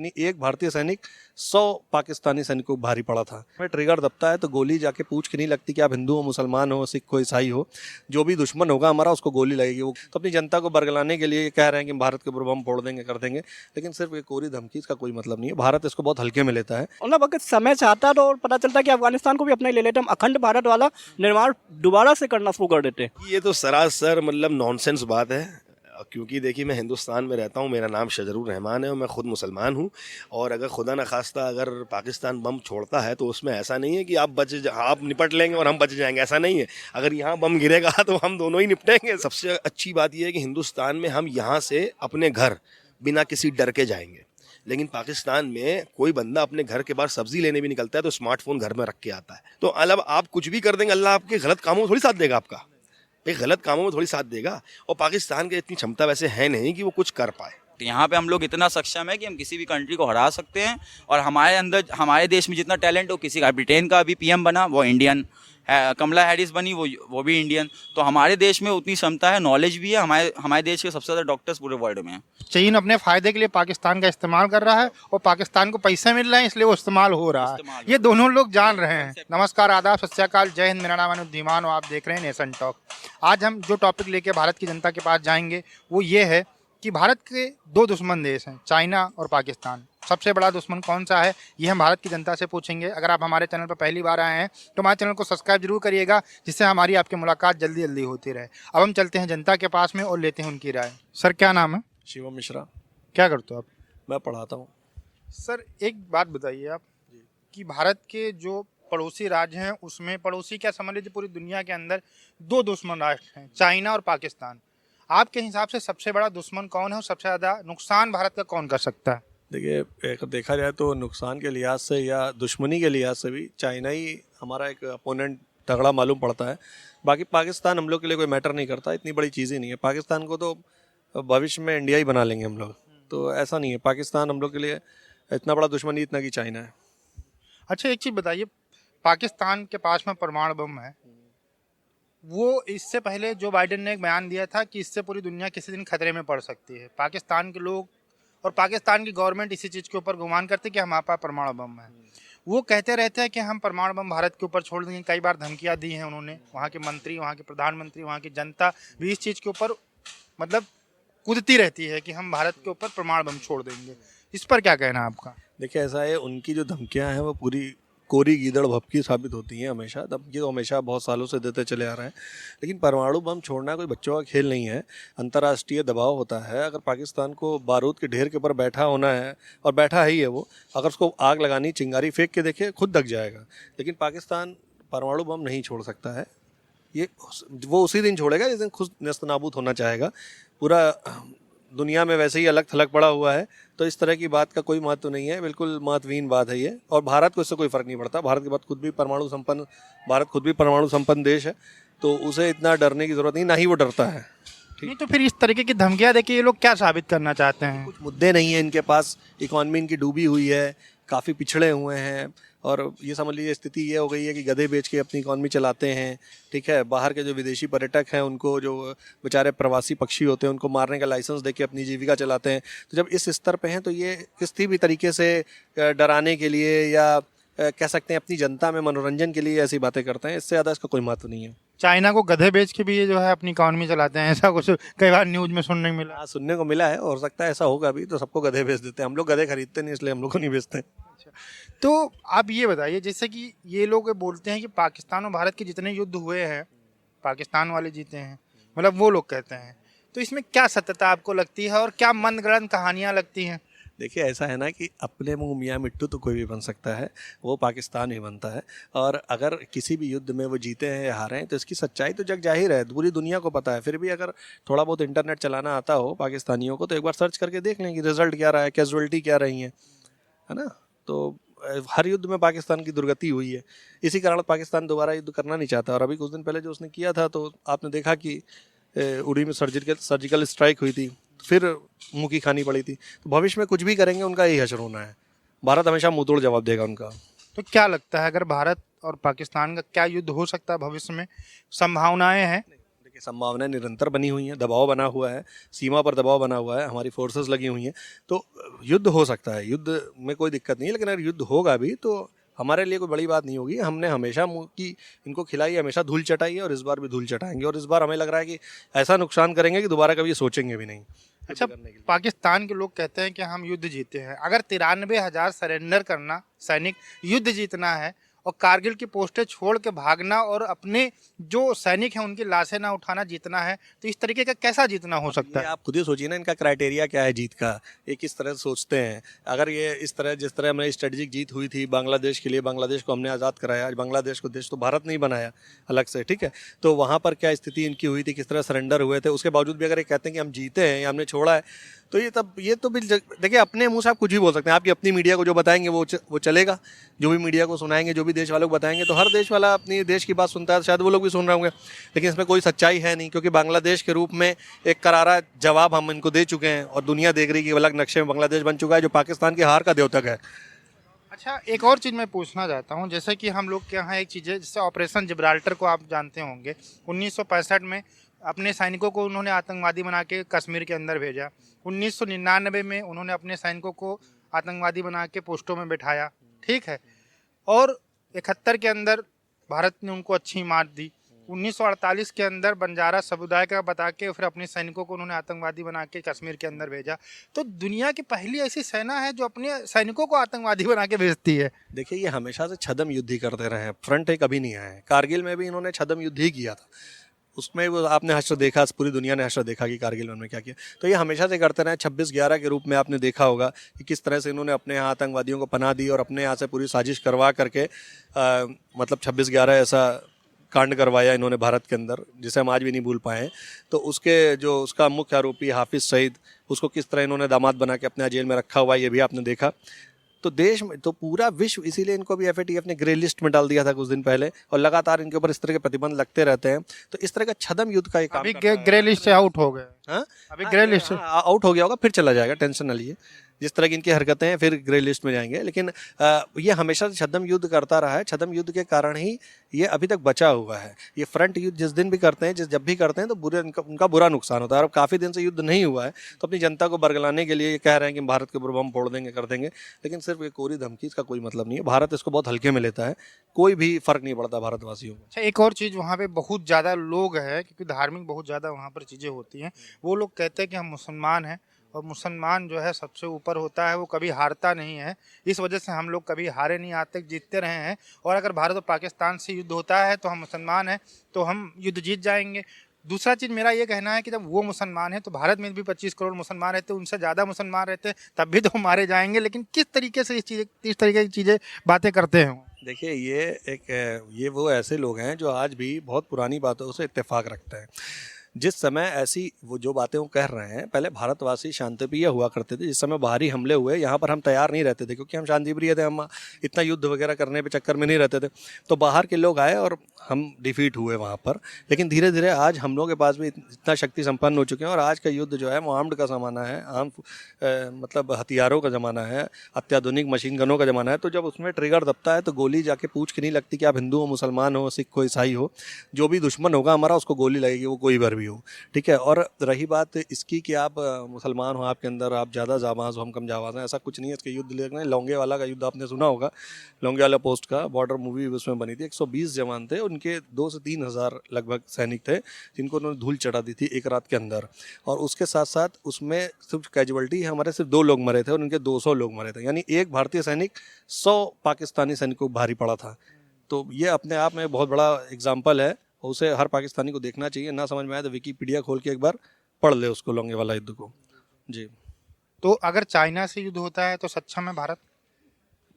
एक भारतीय सैनिक 100 पाकिस्तानी सैनिकों को भारी पड़ा था। में ट्रिगर दबता है तो गोली जाके पूछ के नहीं लगती कि आप हिंदू हो, मुसलमान हो, सिख हो, ईसाई हो। जो भी दुश्मन होगा हमारा उसको गोली लगेगी। वो तो अपनी जनता को बरगलाने के लिए कह रहे हैं कि भारत के ऊपर बम फोड़ देंगे, कर देंगे, लेकिन सिर्फ एक कोरी धमकी, इसका कोई मतलब नहीं है। भारत इसको बहुत हल्के में लेता है। मतलब अगर समय चाहता तो पता चलता कि अफगानिस्तान को भी अपने ले लेते, हम अखंड भारत वाला निर्माण दोबारा से करना शुरू कर देते। ये तो सरासर मतलब नॉनसेंस बात है। क्योंकि देखिए, मैं हिंदुस्तान में रहता हूँ, मेरा नाम शजरुर रहमान है और मैं ख़ुद मुसलमान हूँ। और अगर खुदा न खास्ता अगर पाकिस्तान बम छोड़ता है तो उसमें ऐसा नहीं है कि आप निपट लेंगे और हम बच जाएंगे, ऐसा नहीं है। अगर यहाँ बम गिरेगा तो हम दोनों ही निपटेंगे। सबसे अच्छी बात यह है कि हिंदुस्तान में हम यहाँ से अपने घर बिना किसी डर के जाएंगे, लेकिन पाकिस्तान में कोई बंदा अपने घर के बाहर सब्जी लेने भी निकलता है तो स्मार्टफोन घर में रख के आता है। तो मतलब आप कुछ भी कर देंगे, अल्लाह आपके गलत कामों में थोड़ी साथ देगा, आपका एक गलत कामों में थोड़ी साथ देगा। और पाकिस्तान की इतनी क्षमता वैसे है नहीं कि वो कुछ कर पाए। तो यहाँ पे हम लोग इतना सक्षम है कि हम किसी भी कंट्री को हरा सकते हैं। और हमारे अंदर, हमारे देश में जितना टैलेंट हो, किसी का, ब्रिटेन का अभी पीएम बना वो इंडियन है, कमला हैरिस बनी वो भी इंडियन। तो हमारे देश में उतनी क्षमता है, नॉलेज भी है। हमारे देश के सबसे ज़्यादा डॉक्टर्स पूरे वर्ल्ड में हैं। चीन अपने फायदे के लिए पाकिस्तान का इस्तेमाल कर रहा है और पाकिस्तान को पैसे मिल रहे हैं, इसलिए वो इस्तेमाल हो रहा है। ये दोनों लोग जान रहे हैं। नमस्कार, आदाब, सत श्री अकाल, जय हिंद। मेरा नाम अनुद्दीमान और आप देख रहे हैं नेशन टॉक। आज हम जो टॉपिक लेके भारत की जनता के पास जाएंगे वो ये है कि भारत के दो दुश्मन देश हैं, चाइना और पाकिस्तान। सबसे बड़ा दुश्मन कौन सा है, ये हम भारत की जनता से पूछेंगे। अगर आप हमारे चैनल पर पहली बार आए हैं तो हमारे चैनल को सब्सक्राइब जरूर करिएगा, जिससे हमारी आपकी मुलाकात जल्दी जल्दी होती रहे। अब हम चलते हैं जनता के पास में और लेते हैं उनकी राय। सर, क्या नाम है? शिवम मिश्रा। क्या करते हो आप? मैं पढ़ाता हूँ। सर, एक बात बताइए आप कि भारत के जो पड़ोसी राज्य हैं उसमें, पड़ोसी क्या समझ लीजिए, पूरी दुनिया के अंदर दो दुश्मन राष्ट्र हैं, चाइना और पाकिस्तान। आपके हिसाब से सबसे बड़ा दुश्मन कौन है और सबसे ज़्यादा नुकसान भारत का कौन कर सकता है? देखिए, एक देखा जाए तो नुकसान के लिहाज से या दुश्मनी के लिहाज से भी चाइना ही हमारा एक अपोनेंट तगड़ा मालूम पड़ता है। बाकी पाकिस्तान हम लोग के लिए कोई मैटर नहीं करता, इतनी बड़ी चीज़ ही नहीं है। पाकिस्तान को तो भविष्य में इंडिया ही बना लेंगे हम लोग, तो ऐसा नहीं है। पाकिस्तान हम लोग के लिए इतना बड़ा दुश्मनी इतना कि चाइना है। अच्छा, एक चीज़ बताइए, पाकिस्तान के पास में परमाणु बम है। वो इससे पहले जो बाइडेन ने एक बयान दिया था कि इससे पूरी दुनिया किसी दिन खतरे में पड़ सकती है। पाकिस्तान के लोग और पाकिस्तान की गवर्नमेंट इसी चीज़ के ऊपर गुमान करते कि हमारे पास परमाणु बम है। वो कहते रहते हैं कि हम परमाणु बम भारत के ऊपर छोड़ देंगे। कई बार धमकियाँ दी हैं उन्होंने। वहाँ के मंत्री, वहाँ के प्रधानमंत्री, वहाँ की जनता भी इस चीज़ के ऊपर मतलब कूदती रहती है कि हम भारत के ऊपर परमाणु बम छोड़ देंगे। इस पर क्या कहना है आपका? देखिए, ऐसा है, उनकी जो धमकियां हैं वो पूरी कोरी गीदड़ भभकी साबित होती हैं। हमेशा धमकी तो हमेशा बहुत सालों से देते चले आ रहे हैं, लेकिन परमाणु बम छोड़ना कोई बच्चों का खेल नहीं है। अंतर्राष्ट्रीय दबाव होता है। अगर पाकिस्तान को बारूद के ढेर के ऊपर बैठा होना है, और बैठा है ही है वो, अगर उसको आग लगानी, चिंगारी फेंक के देखे, खुद दग जाएगा। लेकिन पाकिस्तान परमाणु बम नहीं छोड़ सकता है। ये वो उसी दिन छोड़ेगा जिस दिन खुद नेस्तनाबूद होना चाहेगा। पूरा दुनिया में वैसे ही अलग थलग पड़ा हुआ है, तो इस तरह की बात का कोई महत्व नहीं है। बिल्कुल महत्वहीन बात है ये, और भारत को इससे कोई फर्क नहीं पड़ता। भारत के बाद खुद भी परमाणु संपन्न देश है, तो उसे इतना डरने की जरूरत नहीं, ना ही वो डरता है। नहीं तो फिर इस तरीके की धमकियाँ देके ये लोग क्या साबित करना चाहते हैं? कुछ मुद्दे नहीं है इनके पास। इकॉनमी इनकी डूबी हुई है, काफ़ी पिछड़े हुए हैं, और ये समझ लीजिए स्थिति ये हो गई है कि गधे बेच के अपनी इकॉनमी चलाते हैं। ठीक है, बाहर के जो विदेशी पर्यटक हैं उनको, जो बेचारे प्रवासी पक्षी होते हैं, उनको मारने का लाइसेंस देके अपनी जीविका चलाते हैं। तो जब इस स्तर पे हैं तो ये किसी भी तरीके से डराने के लिए या कह सकते हैं अपनी जनता में मनोरंजन के लिए ऐसी बातें करते हैं। इससे ज़्यादा इसका कोई महत्व नहीं है। चाइना को गधे बेच के भी ये जो है अपनी इकॉनमी चलाते हैं, ऐसा कुछ कई बार न्यूज़ में सुनने को मिला। हाँ, सुनने को मिला है, हो सकता है ऐसा होगा भी, तो सबको गधे बेच देते हैं। हम लोग गधे खरीदते नहीं, इसलिए हम लोग को नहीं बेचते। तो आप ये बताइए, जैसे कि ये लोग बोलते हैं कि पाकिस्तान और भारत के जितने युद्ध हुए हैं पाकिस्तान वाले जीते हैं, मतलब वो लोग कहते हैं, तो इसमें क्या सत्यता आपको लगती है और क्या मनगढ़ंत कहानियाँ लगती हैं? देखिए, ऐसा है ना कि अपने मुंह मियाँ मिट्टू तो कोई भी बन सकता है, वो पाकिस्तान ही बनता है। और अगर किसी भी युद्ध में वो जीते हैं या हारे हैं तो इसकी सच्चाई तो जग जाहिर है, पूरी दुनिया को पता है। फिर भी अगर थोड़ा बहुत इंटरनेट चलाना आता हो पाकिस्तानियों को, तो एक बार सर्च करके देख लें कि रिजल्ट क्या रहा है, कैजुअलिटी क्या रही है ना। तो हर युद्ध में पाकिस्तान की दुर्गति हुई है। इसी कारण पाकिस्तान दोबारा युद्ध करना नहीं चाहता। और अभी कुछ दिन पहले जो उसने किया था, तो आपने देखा कि उड़ी में सर्जिकल स्ट्राइक हुई थी, फिर मुँह की खानी पड़ी थी। तो भविष्य में कुछ भी करेंगे उनका यही हश्र होना है। भारत हमेशा मुँह तोड़ जवाब देगा उनका। तो क्या लगता है, अगर भारत और पाकिस्तान का क्या युद्ध हो सकता है भविष्य में? संभावनाएं हैं? कि संभावनाएं निरंतर बनी हुई हैं, दबाव बना हुआ है, सीमा पर दबाव बना हुआ है, हमारी फोर्सेस लगी हुई हैं, तो युद्ध हो सकता है, युद्ध में कोई दिक्कत नहीं है। लेकिन अगर युद्ध होगा भी तो हमारे लिए कोई बड़ी बात नहीं होगी। हमने हमेशा मुंह की इनको खिलाई, हमेशा धूल चटाई है और इस बार भी धूल चटाएंगे, और इस बार हमें लग रहा है कि ऐसा नुकसान करेंगे कि दोबारा कभी सोचेंगे भी नहीं। अच्छा, पाकिस्तान के लोग कहते हैं कि हम युद्ध जीते हैं। अगर 93,000 सरेंडर करना, सैनिक युद्ध जीतना है, और कारगिल की पोस्टें छोड़ के भागना और अपने जो सैनिक हैं उनकी लाशें ना उठाना जीतना है, तो इस तरीके का कैसा जीतना हो सकता है? आप खुद ही सोचिए ना, इनका क्राइटेरिया क्या है जीत का, ये किस तरह से सोचते हैं। अगर ये इस तरह, जिस तरह हमें स्ट्रेटेजिक जीत हुई थी बांग्लादेश के लिए, बांग्लादेश को हमने आज़ाद कराया, आज बांग्लादेश को देश तो भारत नहीं बनाया अलग से, ठीक है, तो वहाँ पर क्या स्थिति इनकी हुई थी, किस तरह सरेंडर हुए थे, उसके बावजूद भी अगर ये कहते हैं कि हम जीते हैं या हमने छोड़ा है, तो ये तो भी देखिए, अपने मुंह से आप कुछ भी बोल सकते हैं। आपकी अपनी मीडिया को जो बताएंगे वो चलेगा, जो भी मीडिया को सुनाएंगे, जो भी देश वालों को बताएंगे, तो हर देश वाला अपनी देश की बात सुनता है, शायद वो लोग भी सुन रहे होंगे, लेकिन इसमें कोई सच्चाई है नहीं, क्योंकि बांग्लादेश के रूप में एक करारा जवाब हम इनको दे चुके हैं और दुनिया देख रही है कि अलग नक्शे में बांग्लादेश बन चुका है, जो पाकिस्तान की हार का द्योतक है। अच्छा, एक और चीज़ मैं पूछना चाहता हूँ, जैसे कि हम लोग के यहाँ एक चीज़ है, जैसे ऑपरेशन जिब्राल्टर को आप जानते होंगे। 1965 में अपने सैनिकों को उन्होंने आतंकवादी बना के कश्मीर के अंदर भेजा। 1999 में उन्होंने अपने सैनिकों को आतंकवादी बना के पोस्टों में बैठाया, ठीक है, और 71 के अंदर भारत ने उनको अच्छी मार दी। 1948 के अंदर बंजारा समुदाय का बता के फिर अपने सैनिकों को उन्होंने आतंकवादी बना के कश्मीर के अंदर भेजा। तो दुनिया की पहली ऐसी सेना है जो अपने सैनिकों को आतंकवादी बना के भेजती है। देखिए, ये हमेशा से छद्म युद्ध ही करते रहे हैं, फ्रंट एक कभी नहीं आए हैं। कारगिल में भी इन्होंने छद्म युद्ध ही किया था, उसमें वो आपने हश्र देखा, पूरी दुनिया ने हश्र देखा कि कारगिल में उन्होंने क्या किया। तो ये हमेशा से करते रहे। 26/11 के रूप में आपने देखा होगा कि किस तरह से इन्होंने अपने यहाँ आतंकवादियों को पनाह दी और अपने यहाँ से पूरी साजिश करवा करके मतलब 26/11 ऐसा कांड करवाया इन्होंने भारत के अंदर, जिसे हम आज भी नहीं भूल पाए हैं। तो उसका मुख्य आरोपी हाफिज़ सईद, उसको किस तरह इन्होंने दामाद बना के अपने जेल में रखा हुआ, ये भी आपने देखा। तो देश में तो पूरा विश्व, इसीलिए इनको भी FATF ने ग्रे लिस्ट में डाल दिया था कुछ दिन पहले, और लगातार इनके ऊपर इस तरह के प्रतिबंध लगते रहते हैं। तो इस तरह का छद्म युद्ध का एक काम अभी ग्रे लिस्ट से आउट हो गए। हाँ, अभी ग्रे लिस्ट आउट हो गया होगा, फिर चला जाएगा, टेंशन ना लिए। जिस तरह की इनकी हरकतें हैं फिर ग्रे लिस्ट में जाएंगे। लेकिन ये हमेशा से छद्म युद्ध करता रहा है। छद्म युद्ध के कारण ही ये अभी तक बचा हुआ है। ये फ्रंट युद्ध जिस दिन भी करते हैं, जब भी करते हैं, तो उनका बुरा नुकसान होता है। और अब काफ़ी दिन से युद्ध नहीं हुआ है, तो अपनी जनता को बरगलाने के लिए ये कह रहे हैं कि भारत के ऊपर बम फोड़ देंगे, कर देंगे। लेकिन सिर्फ ये कोरी धमकी, इसका कोई मतलब नहीं है। भारत इसको बहुत हल्के में लेता है, कोई भी फर्क नहीं पड़ता भारतवासियों को। अच्छा, एक और चीज़, वहाँ पे बहुत ज़्यादा लोग हैं, क्योंकि धार्मिक बहुत ज़्यादा वहाँ पर चीज़ें होती हैं। वो लोग कहते हैं कि हम मुसलमान हैं और मुसलमान जो है सबसे ऊपर होता है, वो कभी हारता नहीं है। इस वजह से हम लोग कभी हारे नहीं, आज तक जीतते रहे हैं। और अगर भारत और पाकिस्तान से युद्ध होता है तो हम मुसलमान हैं, तो हम युद्ध जीत जाएंगे। दूसरा चीज़ मेरा ये कहना है कि जब वो मुसलमान है तो भारत में भी 25 करोड़ मुसलमान रहते, उनसे ज़्यादा मुसलमान रहते, तब भी तो मारे जाएंगे। लेकिन किस तरीके से इस तरीके की चीज़ें बातें करते हैं? देखिए, ये वो ऐसे लोग हैं जो आज भी बहुत पुरानी बातों से इत्तेफाक रखते हैं। जिस समय ऐसी वो जो बातें वो कह रहे हैं, पहले भारतवासी शांतिप्रिय हुआ करते थे। जिस समय बाहरी हमले हुए, यहाँ पर हम तैयार नहीं रहते थे, क्योंकि हम शांतिप्रिय थे, हम इतना युद्ध वगैरह करने पे चक्कर में नहीं रहते थे। तो बाहर के लोग आए और हम डिफीट हुए वहाँ पर। लेकिन धीरे धीरे आज हम लोगों के पास भी इतना शक्ति संपन्न हो चुके हैं, और आज का युद्ध जो है वो आर्म्ड का ज़माना है, मतलब हथियारों का ज़माना है, अत्याधुनिक मशीन गनों का ज़माना है। तो जब उसमें ट्रिगर दबता है तो गोली जाके पूछ के नहीं लगती कि आप हिंदू हो, मुसलमान हो, सिख हो, ईसाई हो। जो भी दुश्मन होगा हमारा, उसको गोली लगेगी, वो कोई बार भी हो, ठीक है। और रही बात इसकी कि आप मुसलमान हो, आपके अंदर आप ज़्यादा जाबाज हो, हम कम जाबाज हैं, ऐसा कुछ नहीं है। इसके युद्ध लेकर लौंगे वाला का युद्ध आपने सुना होगा, लौंगे वाला पोस्ट का बॉर्डर मूवी उसमें बनी थी। 120 जवान थे, उनके 2 से 3 हज़ार लगभग सैनिक थे, जिनको उन्होंने धूल चढ़ा दी थी एक रात के अंदर। और उसके साथ साथ उसमें सिर्फ कैजुअल्टी हमारे सिर्फ 2 लोग मरे थे और उनके 200 लोग मरे थे, यानी एक भारतीय सैनिक 100 पाकिस्तानी सैनिकों को भारी पड़ा था। तो ये अपने आप में बहुत बड़ा एग्जाम्पल है, उसे हर पाकिस्तानी को देखना चाहिए। ना समझ में आए तो विकीपीडिया खोल के एक बार पढ़ ले उसको, लौंगे वाला युद्ध को। जी। तो अगर चाइना से युद्ध होता है तो सक्षम है भारत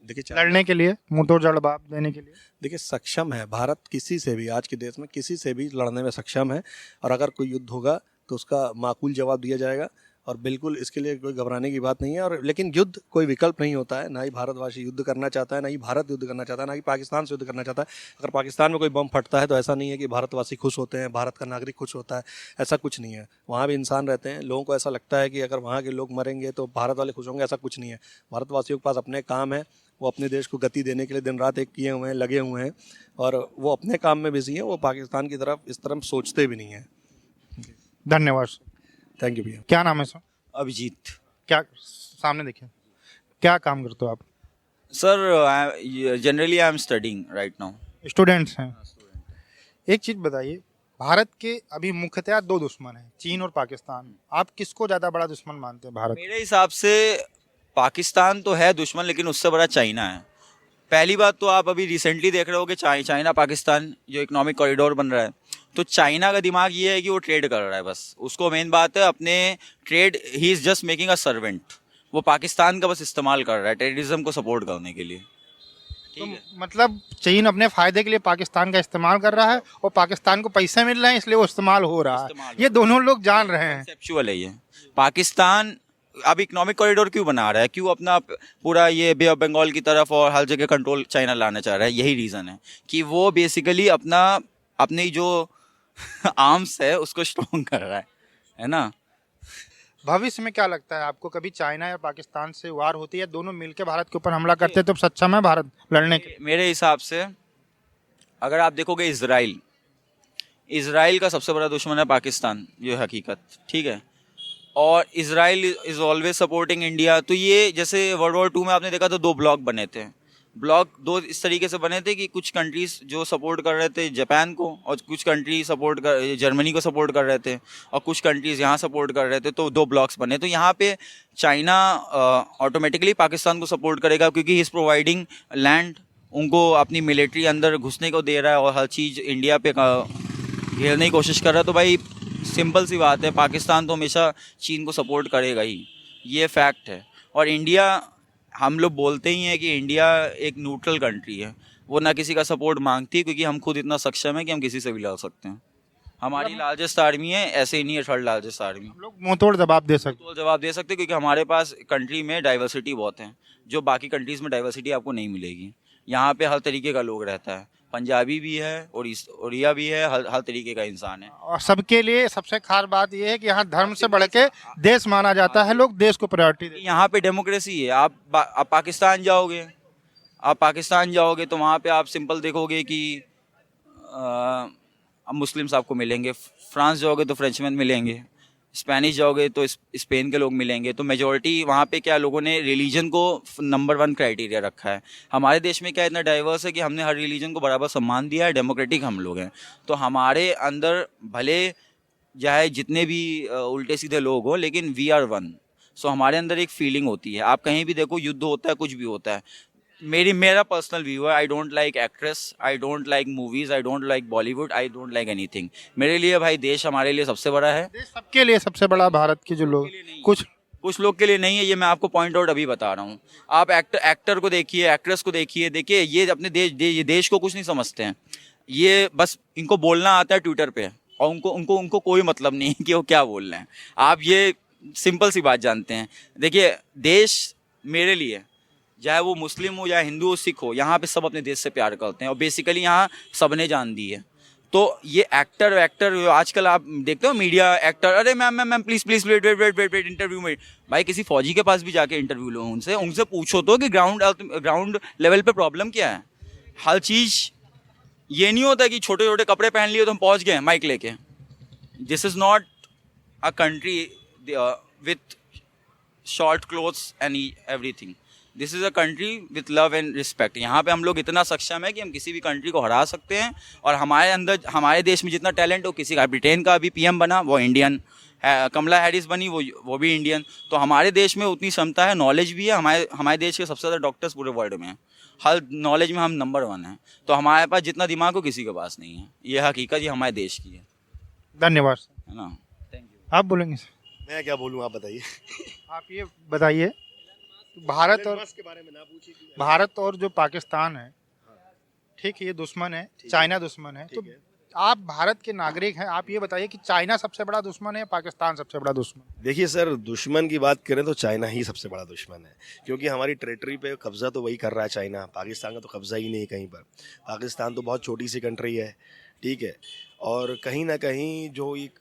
देखिए, लड़ने के लिए, मुंहतोड़ जवाब देने के लिए? देखिए, सक्षम है भारत, किसी से भी आज के देश में किसी से भी लड़ने में सक्षम है। और अगर कोई युद्ध होगा तो उसका माकूल जवाब दिया जाएगा, और बिल्कुल इसके लिए कोई घबराने की बात नहीं है। और लेकिन युद्ध कोई विकल्प नहीं होता है, ना ही भारतवासी युद्ध करना चाहता है, ना ही भारत युद्ध करना चाहता है, ना ही पाकिस्तान से युद्ध करना चाहता है। अगर पाकिस्तान में कोई बम फटता है तो ऐसा नहीं है कि भारतवासी खुश होते हैं, भारत का नागरिक खुश होता है, ऐसा कुछ नहीं है। वहाँ भी इंसान रहते हैं, लोगों को ऐसा लगता है कि अगर वहाँ के लोग मरेंगे तो भारत वाले खुश होंगे, ऐसा कुछ नहीं है। भारतवासियों के पास अपने काम है, वो अपने देश को गति देने के लिए दिन रात एक किए हुए हैं, लगे हुए हैं, और वो अपने काम में बिजी हैं। वो पाकिस्तान की तरफ इस तरफ सोचते भी नहीं हैं। धन्यवाद सर। थैंक यू भैया। क्या नाम है सर? अभिजीत क्या सामने देखिए, क्या काम करते हो आप? Sir, generally I am studying right now. Students हैं। एक चीज़ बताइए, भारत के अभी मुख्यतः दो दुश्मन हैं, चीन और पाकिस्तान। आप किसको ज़्यादा बड़ा दुश्मन मानते हैं भारत? मेरे हिसाब से पाकिस्तान तो है दुश्मन, लेकिन उससे बड़ा चाइना है। पहली बात तो आप अभी रिसेंटली देख रहे हो कि चाइना पाकिस्तान जो इकोनॉमिक कॉरिडोर बन रहा है, तो चाइना का दिमाग ये है कि वो ट्रेड कर रहा है, बस उसको मेन बात है अपने trade, he is just making a servant. वो पाकिस्तान का बस इस्तेमाल कर रहा है टेररिज्म को सपोर्ट करने के लिए। तो ठीक है, मतलब चीन अपने फायदे के लिए पाकिस्तान का इस्तेमाल कर रहा है और पाकिस्तान को पैसे मिल रहे हैं, इसलिए वो इस्तेमाल हो रहा इस्तेमाल है। ये दोनों लोग जान रहे हैं। कंसेप्चुअल है ये। पाकिस्तान अब इकोनॉमिक कॉरिडोर क्यों बना रहा है, क्यों अपना पूरा ये बे ऑफ बंगाल की तरफ और हर जगह कंट्रोल चाइना लाना चाह रहा है? यही रीज़न है कि वो बेसिकली अपनी जो आर्म्स है उसको स्ट्रॉन्ग कर रहा है ना। भविष्य में क्या लगता है आपको, कभी चाइना या पाकिस्तान से वार होती है, दोनों मिलकर भारत के ऊपर हमला करते हैं, तो सक्षम है भारत लड़ने के? मेरे हिसाब से अगर आप देखोगे इसराइल का सबसे बड़ा दुश्मन है पाकिस्तान, ये हकीकत, ठीक है। और Israel is always supporting India. तो ये जैसे वर्ल्ड वॉर 2 में आपने देखा तो 2 ब्लॉक बने थे। ब्लॉक 2 इस तरीके से बने थे कि कुछ कंट्रीज जो सपोर्ट कर रहे थे जापान को, और कुछ कंट्री जर्मनी को सपोर्ट कर रहे थे, और कुछ कंट्रीज यहाँ सपोर्ट कर रहे थे। तो 2 ब्लॉक्स बने। तो यहाँ पे चाइना ऑटोमेटिकली पाकिस्तान को सपोर्ट करेगा, क्योंकि ही इज़ प्रोवाइडिंग लैंड, उनको अपनी मिलिट्री अंदर घुसने को दे रहा है और हर चीज़ इंडिया पे घेरने की कोशिश कर रहा है। तो भाई सिंपल सी बात है, पाकिस्तान तो हमेशा चीन को सपोर्ट करेगा ही, ये फैक्ट है। और इंडिया, हम लोग बोलते ही हैं कि इंडिया एक न्यूट्रल कंट्री है, वो ना किसी का सपोर्ट मांगती है, क्योंकि हम खुद इतना सक्षम है कि हम किसी से भी लड़ सकते हैं। हमारी लार्जेस्ट आर्मी है, ऐसे ही नहीं है 3rd लार्जेस्ट आर्मी। हम लोग मुंहतोड़ जवाब दे सकते तो जवाब दे सकते हैं, क्योंकि हमारे पास कंट्री में डाइवर्सिटी बहुत है, जो बाकी कंट्रीज़ में डाइवर्सिटी आपको नहीं मिलेगी। यहाँ पे हर तरीके का लोग रहता है, पंजाबी भी है और उड़िया भी है, हर तरीके का इंसान है। और सबके लिए सबसे खास बात यह है कि यहाँ धर्म से बढ़ के देश माना जाता है, लोग देश को प्रायोरिटी देते हैं। यहाँ पे डेमोक्रेसी है। आप पाकिस्तान जाओगे तो वहाँ पे आप सिंपल देखोगे कि अब मुस्लिम्स आपको मिलेंगे। फ्रांस जाओगे तो फ्रेंचमैन मिलेंगे, स्पेनिश जाओगे तो स्पेन के लोग मिलेंगे। तो मेजॉरिटी वहाँ पे क्या, लोगों ने रिलीजन को नंबर 1 क्राइटेरिया रखा है। हमारे देश में क्या इतना डाइवर्स है कि हमने हर रिलीजन को बराबर सम्मान दिया है, डेमोक्रेटिक हम लोग हैं। तो हमारे अंदर भले चाहे जितने भी उल्टे सीधे लोग हो, लेकिन वी आर वन। सो हमारे अंदर एक फीलिंग होती है। आप कहीं भी देखो, युद्ध होता है, कुछ भी होता है, मेरा पर्सनल व्यू है, I don't like actress, I don't like movies, I don't like Bollywood, I don't like anything. मेरे लिए भाई देश हमारे लिए सबसे बड़ा है। देश सबके लिए सबसे बड़ा, भारत के जो लोग कुछ लोग के लिए नहीं है, ये मैं आपको पॉइंट आउट अभी बता रहा हूँ। आप एक्टर को देखिए, एक्ट्रेस को देखिए, ये अपने देश को कुछ नहीं समझते हैं। ये बस इनको बोलना आता है ट्विटर पे, और उनको कोई मतलब नहीं है कि वो क्या बोल रहे हैं। आप ये सिंपल सी बात जानते हैं। देखिए, देश मेरे लिए, चाहे वो मुस्लिम हो, चाहे हिंदू हो, सिख हो, यहाँ पे सब अपने देश से प्यार करते हैं, और बेसिकली यहाँ सबने जान दी है। तो ये एक्टर आजकल आप देखते हो मीडिया एक्टर, अरे मैम प्लीज वेट इंटरव्यू में। भाई किसी फौजी के पास भी जाके इंटरव्यू लो, उनसे पूछो तो कि ग्राउंड लेवल पे प्रॉब्लम क्या है। हर चीज़ ये नहीं होता कि छोटे छोटे कपड़े पहन लिए तो हम पहुँच गए माइक लेके। This is not a country with short clothes and everything. This is a country with love and respect. यहाँ पे हम लोग इतना सक्षम है कि हम किसी भी कंट्री को हरा सकते हैं। और हमारे देश में जितना टैलेंट हो किसी का, ब्रिटेन का अभी PM बना वो इंडियन है, कमला हैरिस बनी वो भी इंडियन। तो हमारे देश में उतनी क्षमता है, नॉलेज भी है। हमारे देश के सबसे ज़्यादा डॉक्टर्स पूरे वर्ल्ड में हैं, हर नॉलेज में हम नंबर 1 हैं। तो हमारे पास जितना दिमाग हो किसी के पास नहीं है, ये हकीकत, ये हमारे देश की है। धन्यवाद है ना, थैंक यू। आप बोलेंगे सर? मैं क्या बोलूँ, आप बताइए। आप ये बताइए, भारत और जो पाकिस्तान है, ठीक है, ये दुश्मन है, चाइना दुश्मन है। तो आप भारत के नागरिक हैं, आप ये बताइए कि चाइना सबसे बड़ा दुश्मन है, पाकिस्तान सबसे बड़ा दुश्मन? देखिए सर, दुश्मन की बात करें तो चाइना ही सबसे बड़ा दुश्मन है, क्योंकि हमारी टेरिटरी पे कब्जा तो वही कर रहा है चाइना। पाकिस्तान का तो कब्जा ही नहीं कहीं पर। पाकिस्तान तो बहुत छोटी सी कंट्री है, ठीक है। और कहीं ना कहीं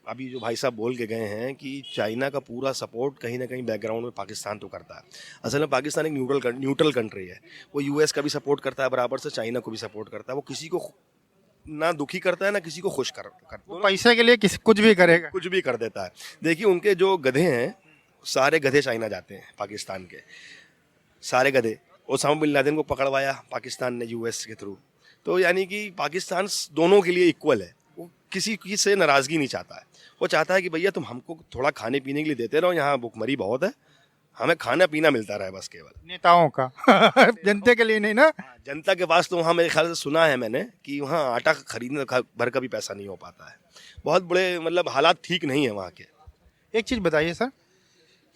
अभी जो भाई साहब बोल के गए हैं कि चाइना का पूरा सपोर्ट कहीं ना कहीं बैकग्राउंड में पाकिस्तान तो करता है। असल में पाकिस्तान एक न्यूट्रल कंट्री है। वो US का भी सपोर्ट करता है बराबर से, चाइना को भी सपोर्ट करता है। वो किसी को ना दुखी करता है ना किसी को खुश करता वो पैसे के लिए किसी कुछ भी करेगा। कुछ भी कर देता है। देखिए उनके जो गधे हैं, सारे गधे चाइना जाते हैं पाकिस्तान के, सारे गधे। ओसामा बिन लादेन को पकड़वाया पाकिस्तान ने यूएस के थ्रू। तो यानी कि पाकिस्तान दोनों के लिए इक्वल है, वो किसी की से नाराज़गी नहीं चाहता है। वो चाहता है कि भैया तुम हमको थोड़ा खाने पीने के लिए देते रहो, यहाँ भुखमरी बहुत है, हमें खाना पीना मिलता रहा है बस केवल। नेताओं का जनता के लिए नहीं ना। जनता के पास तो वहाँ मेरे ख्याल से सुना है मैंने कि वहाँ आटा खरीदने भर का भी पैसा नहीं हो पाता है। बहुत बड़े मतलब हालात ठीक नहीं है वहाँ के। एक चीज़ बताइए सर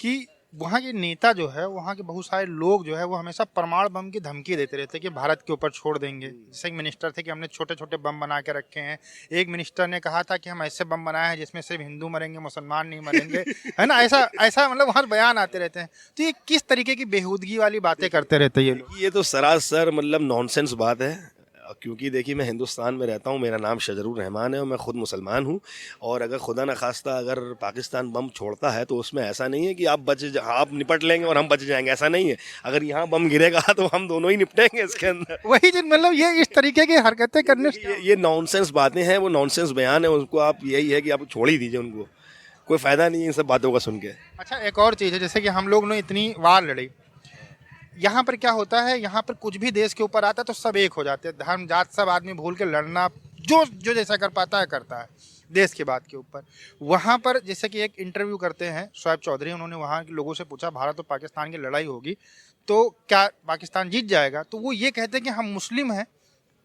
कि वहाँ के नेता जो है, वहाँ के बहुत सारे लोग जो है वो हमेशा परमाणु बम की धमकी देते रहते हैं कि भारत के ऊपर छोड़ देंगे। जैसे एक मिनिस्टर थे कि हमने छोटे छोटे बम बना के रखे हैं। एक मिनिस्टर ने कहा था कि हम ऐसे बम बनाए हैं जिसमें सिर्फ हिंदू मरेंगे, मुसलमान नहीं मरेंगे, है ना। ऐसा ऐसा मतलब वहाँ बयान आते रहते हैं। तो ये किस तरीके की बेहूदगी वाली बातें करते रहते हैं ये लोग? ये तो सरासर मतलब नॉनसेंस बात है। क्योंकि देखिए मैं हिंदुस्तान में रहता हूँ, मेरा नाम शजरुर रहमान है और मैं ख़ुद मुसलमान हूँ। और अगर खुदा न खास्ता अगर पाकिस्तान बम छोड़ता है तो उसमें ऐसा नहीं है कि आप निपट लेंगे और हम बच जाएंगे, ऐसा नहीं है। अगर यहाँ बम गिरेगा तो हम दोनों ही निपटेंगे इसके अंदर। वही चीज़ मतलब ये इस तरीके की हरकतें करने से ये नॉनसेंस बातें हैं, वो नॉनसेंस बयान है। उनको आप यही है कि आप छोड़ ही दीजिए, उनको कोई फ़ायदा नहीं है इन सब बातों का सुन के। अच्छा एक और चीज़ है, जैसे कि हम लोग ने इतनी वार लड़ी, यहाँ पर क्या होता है, यहाँ पर कुछ भी देश के ऊपर आता है तो सब एक हो जाते हैं। धर्म जात सब आदमी भूल के लड़ना, जो जो जैसा कर पाता है करता है देश के बात के ऊपर। वहाँ पर जैसे कि एक इंटरव्यू करते हैं शोएब चौधरी, उन्होंने वहाँ के लोगों से पूछा भारत और पाकिस्तान की लड़ाई होगी तो क्या पाकिस्तान जीत जाएगा? तो वो ये कहते हैं कि हम मुस्लिम हैं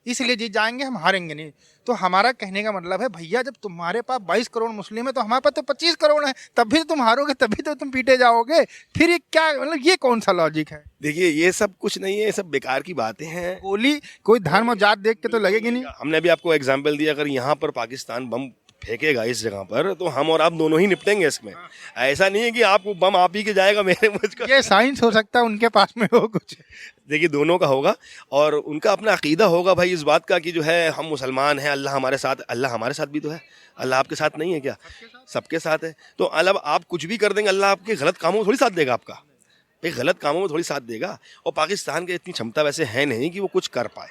इसलिए जीत जाएंगे, हम हारेंगे नहीं। तो हमारा कहने का मतलब है भैया जब तुम्हारे पास 22 करोड़ मुस्लिम है तो हमारे पास तो 25 करोड़ है, तब भी तो तुम हारोगे, तभी तो तुम पीटे जाओगे। फिर ये क्या मतलब ये कौन सा लॉजिक है? देखिए ये सब कुछ नहीं है, ये सब बेकार की बातें हैं। गोली कोई धर्म और जात देख के तो लगेगी नहीं। हमने अभी आपको एग्जाम्पल दिया, अगर यहाँ पर पाकिस्तान बम फेंकेगा इस जगह पर तो हम और आप दोनों ही निपटेंगे इसमें। ऐसा नहीं है कि आप बम आप ही के जाएगा मेरे मुझको। ये साइंस हो सकता है उनके पास में हो कुछ। देखिए दोनों का होगा और उनका अपना अकीदा होगा भाई इस बात का कि जो है हम मुसलमान हैं, अल्लाह हमारे साथ। अल्लाह हमारे साथ भी तो है, अल्लाह आपके साथ नहीं है क्या? सबके साथ है। तो अल्लाह आप कुछ भी कर देंगे, अल्लाह आपके गलत कामों में थोड़ी साथ देगा, आपका एक गलत कामों में थोड़ी साथ देगा। और पाकिस्तान की इतनी क्षमता वैसे है नहीं कि वो कुछ कर पाए।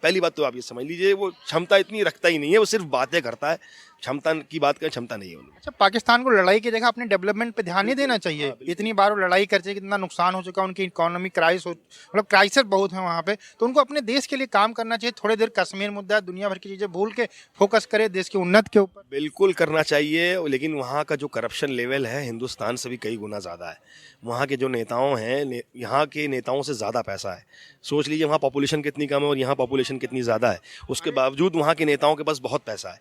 पहली बात तो आप ये समझ लीजिए, वो क्षमता इतनी रखता ही नहीं है, वो सिर्फ बातें करता है। क्षमता की बात करें, क्षमता नहीं है उनमें। अच्छा पाकिस्तान को लड़ाई की जगह अपने डेवलपमेंट पे ध्यान नहीं देना चाहिए? इतनी बार वो लड़ाई करके कितना नुकसान हो चुका, उनकी इकोनॉमी क्राइसिस मतलब क्राइसिस बहुत है वहाँ पे। तो उनको अपने देश के लिए काम करना चाहिए। थोड़ी देर कश्मीर मुद्दा, दुनिया भर की चीज़ें भूल के फोकस करे देश की उन्नत के ऊपर। बिल्कुल करना चाहिए, लेकिन वहाँ का जो करप्शन लेवल है हिंदुस्तान से भी कई गुना ज़्यादा है। वहाँ के जो नेताओं हैं, यहाँ के नेताओं से ज़्यादा पैसा है। सोच लीजिए वहाँ पॉपुलेशन कितनी कम है और यहाँ पॉपुलेशन कितनी ज़्यादा है, उसके बावजूद वहाँ के नेताओं के पास बहुत पैसा है।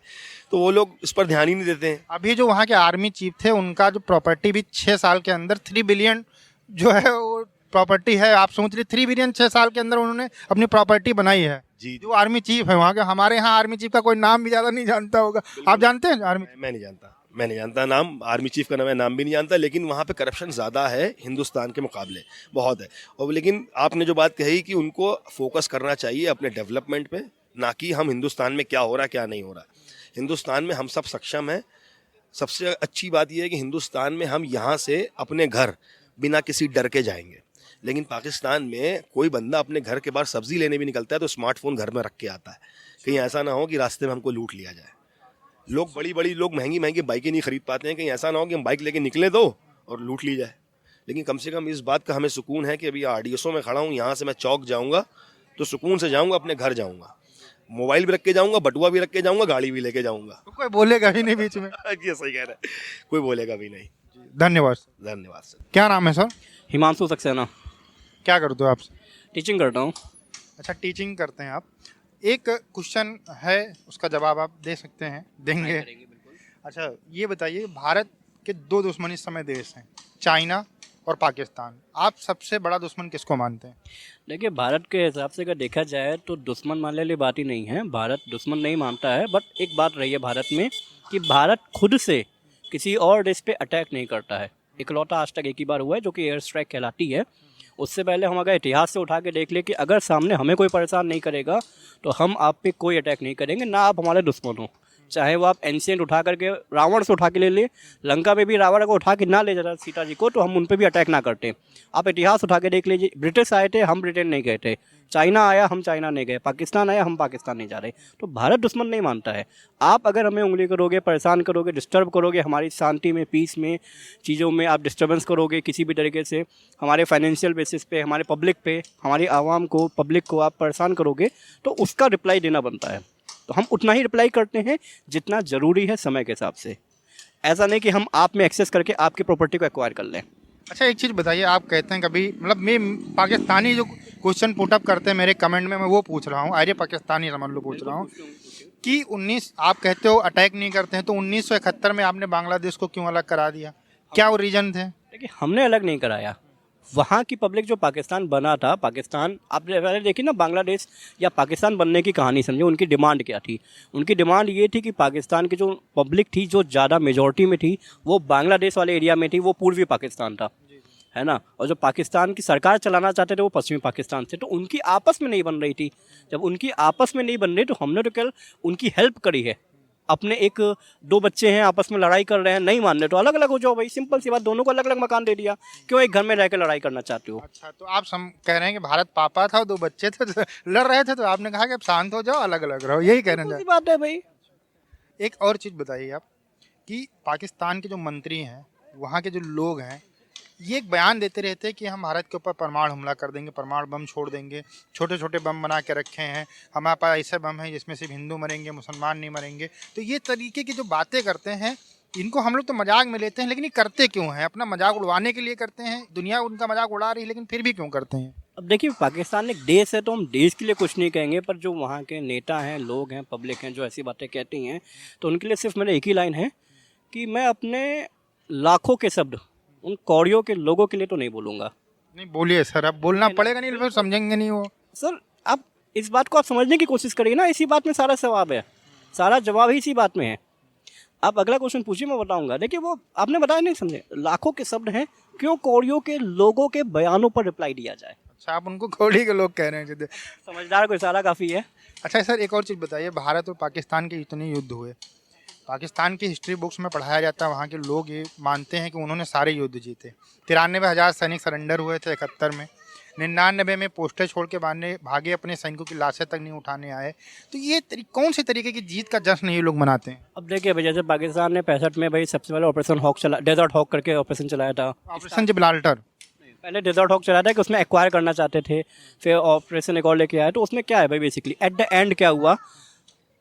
तो वो लोग इस पर ध्यान ही नहीं देते हैं। अभी जो वहाँ के आर्मी चीफ थे उनका जो प्रॉपर्टी भी 6 साल के अंदर 3 बिलियन जो है वो प्रॉपर्टी है। आप सोच लीजिए 3 बिलियन 6 साल के अंदर उन्होंने अपनी प्रॉपर्टी बनाई है। जी जो आर्मी चीफ है वहाँ के, हमारे यहाँ आर्मी चीफ का कोई नाम भी ज़्यादा नहीं जानता होगा। आप जानते हैं आर्मी? मैं नहीं जानता नाम आर्मी चीफ का, मैं नाम भी नहीं जानता। लेकिन वहाँ पे करप्शन ज़्यादा है हिंदुस्तान के मुकाबले, बहुत है। और लेकिन आपने जो बात कही कि उनको फोकस करना चाहिए अपने डेवलपमेंट पे, ना कि हम हिंदुस्तान में क्या हो रहा है क्या नहीं हो रहा। हिंदुस्तान में हम सब सक्षम हैं। सबसे अच्छी बात यह है कि हिंदुस्तान में हम यहाँ से अपने घर बिना किसी डर के जाएंगे। लेकिन पाकिस्तान में कोई बंदा अपने घर के बाहर सब्जी लेने भी निकलता है तो स्मार्टफोन घर में रख के आता है, कहीं ऐसा ना हो कि रास्ते में हमको लूट लिया जाए। लोग लोग महंगी बाइकें नहीं खरीद पाते हैं, कहीं ऐसा ना हो कि हम बाइक लेके निकले दो और लूट ली जाए। लेकिन कम से कम इस बात का हमें सुकून है कि अभी RDSO में खड़ा हूँ, यहाँ से मैं चौक जाऊँगा तो सुकून से जाऊँगा, अपने घर जाऊँगा, मोबाइल भी रख के जाऊँगा, बटुआ भी रख के जाऊँगा, गाड़ी भी लेके जाऊँगा। तो कोई बोलेगा ही नहीं बीच में। ये सही कह रहे हैं, कोई बोलेगा भी नहीं। धन्यवाद सर। धन्यवाद सर। क्या नाम है सर? हिमांशु सक्सेना, क्या करते हो आप? टीचिंग करता हूँ। अच्छा टीचिंग करते हैं आप। एक क्वेश्चन है, उसका जवाब आप दे सकते हैं, देंगे? अच्छा ये बताइए, भारत के 2 दुश्मन इस समय देश हैं, चाइना और पाकिस्तान। आप सबसे बड़ा दुश्मन किसको मानते हैं? देखिए भारत के हिसाब से अगर देखा जाए तो दुश्मन मानने वाली बात ही नहीं है। भारत दुश्मन नहीं मानता है, बट एक बात रही है भारत में कि भारत खुद से किसी और देश पे अटैक नहीं करता है। इकलौता आज तक एक ही बार हुआ है जो कि एयर स्ट्राइक कहलाती है। उससे पहले हम अगर इतिहास से उठा के देख ले कि अगर सामने हमें कोई परेशान नहीं करेगा तो हम आप पे कोई अटैक नहीं करेंगे, ना आप हमारे दुश्मन हो। चाहे वो आप एंशियंट उठा करके रावण से उठा के ले ले, लंका में भी रावण अगर उठा के ना ले जाता सीता जी को तो हम उन पर भी अटैक ना करते। आप इतिहास उठा के देख लीजिए, ब्रिटिश आए थे, हम ब्रिटेन नहीं गए थे, चाइना आया, हम चाइना नहीं गए, पाकिस्तान आया, हम पाकिस्तान नहीं जा रहे। तो भारत दुश्मन नहीं मानता है। आप अगर हमें उंगली करोगे, परेशान करोगे, डिस्टर्ब करोगे, हमारी शांति में, पीस में, चीज़ों में आप डिस्टर्बेंस करोगे किसी भी तरीके से, हमारे फाइनेंशियल बेसिस पे, हमारे पब्लिक पे, हमारी आवाम को, पब्लिक को आप परेशान करोगे तो उसका रिप्लाई देना बनता है। तो हम उतना ही रिप्लाई करते हैं जितना ज़रूरी है समय के हिसाब से। ऐसा नहीं कि हम आप में एक्सेस करके आपकी प्रॉपर्टी को एक्वायर कर लें। अच्छा एक चीज़ बताइए, आप कहते हैं कभी मतलब मैं पाकिस्तानी जो क्वेश्चन पुटअप करते हैं मेरे कमेंट में, मैं वो पूछ रहा हूँ, अरे पाकिस्तानी समझ लो पूछ रहा हूँ कि 19 आप कहते हो अटैक नहीं करते हैं, तो 1971 में आपने बांग्लादेश को क्यों अलग करा दिया? क्या वो रीजन थे? देखिए हमने अलग नहीं कराया, वहाँ की पब्लिक जो पाकिस्तान बना था, पाकिस्तान आप पहले देखिए ना, बांग्लादेश या पाकिस्तान बनने की कहानी समझे, उनकी डिमांड क्या थी? उनकी डिमांड ये थी कि पाकिस्तान की जो पब्लिक थी, जो ज़्यादा मेजॉरिटी में थी, वो बांग्लादेश वाले एरिया में थी, वो पूर्वी पाकिस्तान था, है ना। और जो पाकिस्तान की सरकार चलाना चाहते थे वो पश्चिमी पाकिस्तान से, तो उनकी आपस में नहीं बन रही थी। जब उनकी आपस में नहीं बन रही तो हमने तो केवल उनकी हेल्प करी है। अपने एक दो बच्चे हैं आपस में लड़ाई कर रहे हैं, नहीं मान रहे तो अलग अलग हो जाओ भाई, सिंपल सी बात, दोनों को अलग अलग मकान दे दिया। क्यों एक घर में रहकर लड़ाई करना चाहते हो? अच्छा तो आप कह रहे हैं कि भारत पापा था, 2 बच्चे थे, तो लड़ रहे थे, तो आपने कहा कि अब शांत हो जाओ, अलग अलग रहो, यही कहना सिंपल सी बात है भाई। एक और चीज़ बताइए आप कि पाकिस्तान के जो मंत्री हैं, वहाँ के जो लोग हैं, ये एक बयान देते रहते हैं कि हम भारत के ऊपर परमाणु हमला कर देंगे, परमाणु बम छोड़ देंगे, छोटे छोटे बम बना के रखे हैं, हमारे पास ऐसे बम हैं जिसमें सिर्फ हिंदू मरेंगे, मुसलमान नहीं मरेंगे। तो ये तरीके की जो बातें करते हैं, इनको हम लोग तो मजाक में लेते हैं, लेकिन ये करते क्यों हैं? अपना मजाक उड़वाने के लिए करते हैं? दुनिया उनका मजाक उड़ा रही है, लेकिन फिर भी क्यों करते हैं? अब देखिए पाकिस्तान एक देश है तो हम देश के लिए कुछ नहीं कहेंगे, पर जो वहाँ के नेता हैं, लोग हैं, पब्लिक हैं, जो ऐसी बातें कहती हैं, तो उनके लिए सिर्फ मेरा एक ही लाइन है कि मैं अपने लाखों के शब्द उन कौड़ियों के लोगों के लिए तो नहीं बोलूँगा। नहीं बोलिए सर, अब बोलना पड़ेगा, नहीं फिर समझेंगे नहीं वो। सर आप इस बात को आप समझने की कोशिश करिए ना, इसी बात में सारा जवाब है, सारा जवाब ही इसी बात में है। आप अगला क्वेश्चन पूछिए, मैं बताऊंगा। देखिए वो आपने बताया नहीं, समझे, लाखों के शब्द हैं, क्यों कौड़ियों के लोगों के बयानों पर रिप्लाई दिया जाए? अच्छा आप उनको कौड़ी के लोग कह रहे हैं? समझदार को इशारा काफ़ी है। अच्छा सर एक और चीज़ बताइए, भारत और पाकिस्तान के इतने युद्ध हुए, पाकिस्तान की हिस्ट्री बुक्स में पढ़ाया जाता है, वहाँ के लोग ये मानते हैं कि उन्होंने सारे युद्ध जीते। 93,000 सैनिक सरेंडर हुए थे 71 में, 99 में पोस्टें छोड़ के भागे, अपने सैनिकों की लाशें तक नहीं उठाने आए। तो ये कौन से तरीके की जीत का जश्न ये लोग मनाते हैं? अब देखिए भाई, जैसे पाकिस्तान ने 65 में भाई सबसे पहले ऑपरेशन हॉक चला, डेजर्ट हॉक करके ऑपरेशन चलाया था। ऑपरेशन जिब्राल्टर पहले डेजर्ट हॉक चलाया था कि उसमें एक्वायर करना चाहते थे, फिर ऑपरेशन एक और लेके आए। तो उसमें क्या है भाई, बेसिकली एट द एंड क्या हुआ,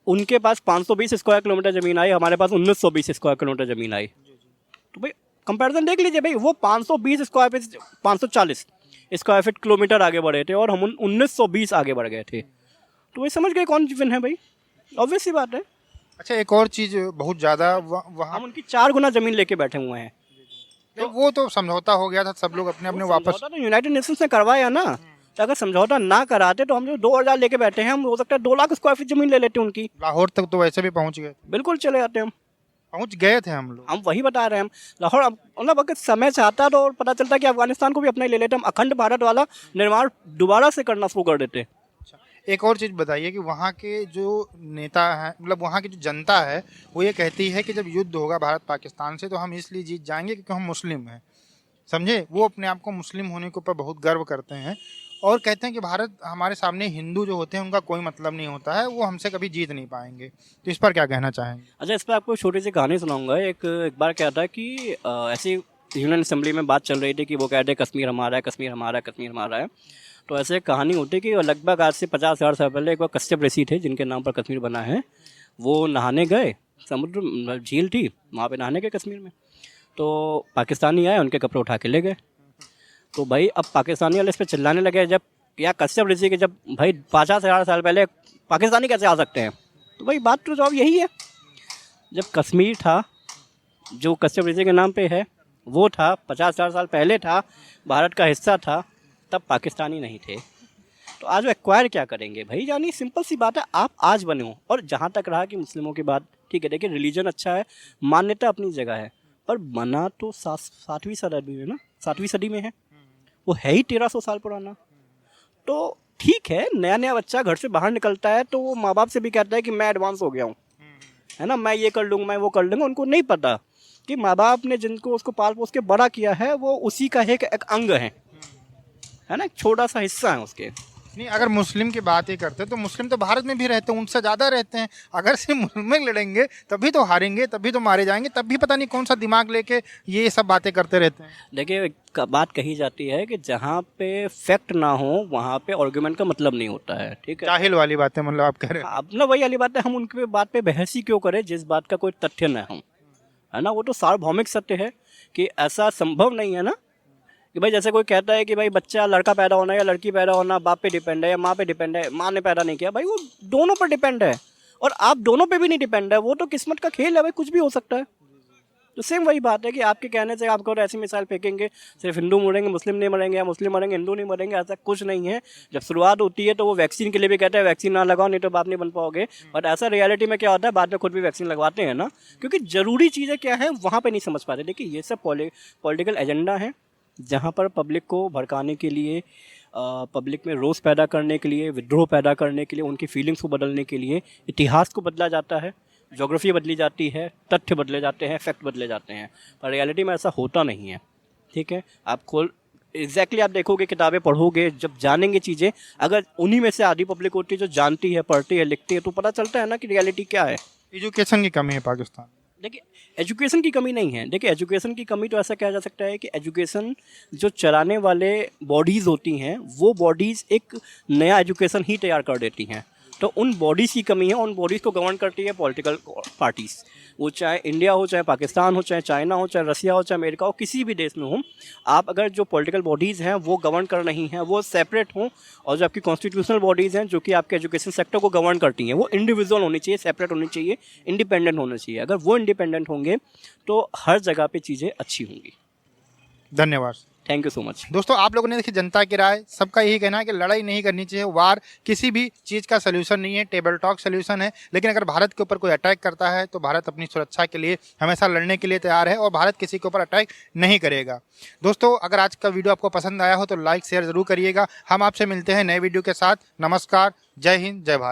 उनके पास 520 स्क्वायर किलोमीटर ज़मीन आई, हमारे पास 1920 स्क्वायर किलोमीटर ज़मीन आई। तो भाई कंपैरिजन देख लीजिए भाई, वो 520 square feet 540 square feet kilometre आगे बढ़े थे और हम 1920 आगे बढ़ गए थे। तो वही समझ गए कौन विन है भाई, ऑब्वियस सी बात है। अच्छा एक और चीज़ बहुत ज़्यादा वहाँ हम उनकी 4 गुना ज़मीन लेके बैठे हुए हैं। तो वो तो समझौता हो गया था, सब लोग अपने अपने वापस। समझौता तो यूनाइटेड नेशंस ने करवाया ना, तो अगर समझौता ना कराते तो हम जो 2000 लेके बैठे हैं, हम हो सकता है 2 लाख स्क्वायर फीट जमीन ले लेते उनकी। लाहौर तक तो वैसे भी पहुंच गए, बिल्कुल चले जाते हम, पहुंच गए थे हम लोग। हम वही बता रहे हैं। हम लाहौर मतलब अगर समय चाहता तो पता चलता कि अफगानिस्तान को भी अपना ही ले लेते, हम अखंड भारत वाला निर्माण दोबारा से करना शुरू कर देते। एक और चीज़ बताइए कि वहाँ के जो नेता हैं, मतलब वहाँ की जो जनता है, वो ये कहती है कि जब युद्ध होगा भारत पाकिस्तान से तो हम इसलिए जीत जाएंगे क्योंकि हम मुस्लिम हैं, समझे। वो अपने आप को मुस्लिम होने के ऊपर बहुत गर्व करते हैं और कहते हैं कि भारत हमारे सामने हिंदू जो होते हैं उनका कोई मतलब नहीं होता है, वो हमसे कभी जीत नहीं पाएंगे। तो इस पर क्या कहना चाहेंगे? अच्छा, इस पर आपको छोटी सी कहानी सुनाऊंगा। एक बार क्या था कि ऐसी यूनियन असेंबली में बात चल रही थी कि वो कहते हैं कश्मीर हमारा है, कश्मीर हमारा है, कश्मीर हमारा है। तो ऐसे एक कहानी होती है कि लगभग आज से 50,000 साल पहले एक बार कश्यप ऋषि थे, जिनके नाम पर कश्मीर बना है। वो नहाने गए, समुद्र झील थी वहाँ पे, नहाने गए कश्मीर में। तो पाकिस्तानी आए, उनके कपड़े उठा के ले गए। तो भाई अब पाकिस्तानी वाले इस पर चिल्लाने लगे, जब या कश्यप ऋषि के जब भाई 50,000 साल पहले पाकिस्तानी कैसे आ सकते हैं? तो भाई बात तो जवाब यही है, जब कश्मीर था जो कश्यप ऋषि के नाम पे है, वो था 50,000 साल पहले था, भारत का हिस्सा था, तब पाकिस्तानी नहीं थे। तो आज वो एक्वायर क्या करेंगे भाई? यानी सिंपल सी बात है, आप आज बने हो। और जहाँ तक रहा कि मुस्लिमों की बात, ठीक है, देखिए रिलीजन अच्छा है, मान्यता अपनी जगह है, पर बना तो 7वीं सदी में ना, 7वीं सदी में है, वो है ही 1300 साल पुराना। तो ठीक है, नया नया बच्चा घर से बाहर निकलता है तो वो माँ बाप से भी कहता है कि मैं एडवांस हो गया हूँ, है ना, मैं ये कर लूँगा, मैं वो कर लूँगा। उनको नहीं पता कि माँ बाप ने जिनको उसको पाल पोस के बड़ा किया है वो उसी का एक अंग है ना, एक छोटा सा हिस्सा है उसके। नहीं, अगर मुस्लिम की बात ही करते तो मुस्लिम तो भारत में भी रहते हैं, उनसे ज़्यादा रहते हैं। अगर से मुस्लिम लड़ेंगे तभी तो हारेंगे, तभी तो मारे जाएंगे, तब भी पता नहीं कौन सा दिमाग लेके ये सब बातें करते रहते हैं। देखिए बात कही जाती है कि जहाँ पे फैक्ट ना हो वहाँ पे आर्गुमेंट का मतलब नहीं होता है, ठीक है। जाहिल वाली बातें मतलब आप कह रहे हैं। अब ना वही वाली बात है, हम उनके बात पे बहस ही क्यों करें जिस बात का कोई तथ्य ना हो, है ना। वो तो सार्वभौमिक सत्य है कि ऐसा संभव नहीं है ना कि भाई जैसे कोई कहता है कि भाई बच्चा लड़का पैदा होना या लड़की पैदा होना बाप पे डिपेंड है या माँ पे डिपेंड है, माँ ने पैदा नहीं किया, भाई वो दोनों पर डिपेंड है। और आप दोनों पे भी नहीं डिपेंड है, वो तो किस्मत का खेल है भाई, कुछ भी हो सकता है। तो सेम वही बात है कि आपके कहने से आपको ऐसी मिसाल फेंकेंगे सिर्फ हिंदू मरेंगे मुस्लिम नहीं मरेंगे, या मुस्लिम मरेंगे हिंदू नहीं मरेंगे, ऐसा कुछ नहीं है। जब शुरुआत होती है तो वो वैक्सीन के लिए भी कहते हैं वैक्सीन ना लगाओ नहीं तो बाप नहीं बन पाओगे, बट ऐसा रियलिटी में क्या होता है बाद में खुद भी वैक्सीन लगवाते हैं ना, क्योंकि ज़रूरी चीज़ें क्या है वहाँ पर नहीं समझ पाते। देखिए ये सब पॉलिटिकल एजेंडा है जहाँ पर पब्लिक को भड़काने के लिए, पब्लिक में रोष पैदा करने के लिए, विद्रोह पैदा करने के लिए, उनकी फीलिंग्स को बदलने के लिए इतिहास को बदला जाता है, ज्योग्राफी बदली जाती है, तथ्य बदले जाते हैं, फैक्ट बदले जाते हैं, पर रियलिटी में ऐसा होता नहीं है, ठीक है। आप एग्जैक्टली आप देखोगे, किताबें पढ़ोगे, जब जानेंगे चीज़ें, अगर उन्हीं में से आधी पब्लिक होती है जो जानती है, पढ़ती है, लिखती है, तो पता चलता है ना कि रियलिटी क्या है। एजुकेशन की कमी है पाकिस्तान। देखिए एजुकेशन की कमी नहीं है, देखिए एजुकेशन की कमी तो ऐसा कहा जा सकता है कि एजुकेशन जो चलाने वाले बॉडीज़ होती हैं वो बॉडीज़ एक नया एजुकेशन ही तैयार कर देती हैं, तो उन बॉडीज़ की कमी है। उन बॉडीज़ को गवर्न करती है पॉलिटिकल पार्टीज़, वो चाहे इंडिया हो, चाहे पाकिस्तान हो, चाहे चाइना हो, चाहे रसिया हो, चाहे अमेरिका हो, किसी भी देश में हो। आप अगर जो पॉलिटिकल बॉडीज़ हैं वो गवर्न कर रही हैं वो सेपरेट हों, और जो आपकी कॉन्स्टिट्यूशनल बॉडीज़ हैं जो कि आपके एजुकेशन सेक्टर को गवर्न करती हैं वो इंडिविजुअल होनी चाहिए, सेपरेट होनी चाहिए, इंडिपेंडेंट होना चाहिए। अगर वो इंडिपेंडेंट होंगे तो हर जगह पे चीज़ें अच्छी होंगी। धन्यवाद। Thank you so much. दोस्तों आप लोगों ने देखी जनता की राय, सबका यही कहना है कि लड़ाई नहीं करनी चाहिए, वार किसी भी चीज़ का सलूशन नहीं है, टेबल टॉक सलूशन है। लेकिन अगर भारत के ऊपर कोई अटैक करता है तो भारत अपनी सुरक्षा के लिए हमेशा लड़ने के लिए तैयार है और भारत किसी के ऊपर अटैक नहीं करेगा। दोस्तों अगर आज का वीडियो आपको पसंद आया हो तो लाइक शेयर ज़रूर करिएगा। हम आपसे मिलते हैं नए वीडियो के साथ। नमस्कार, जय हिंद, जय भारत।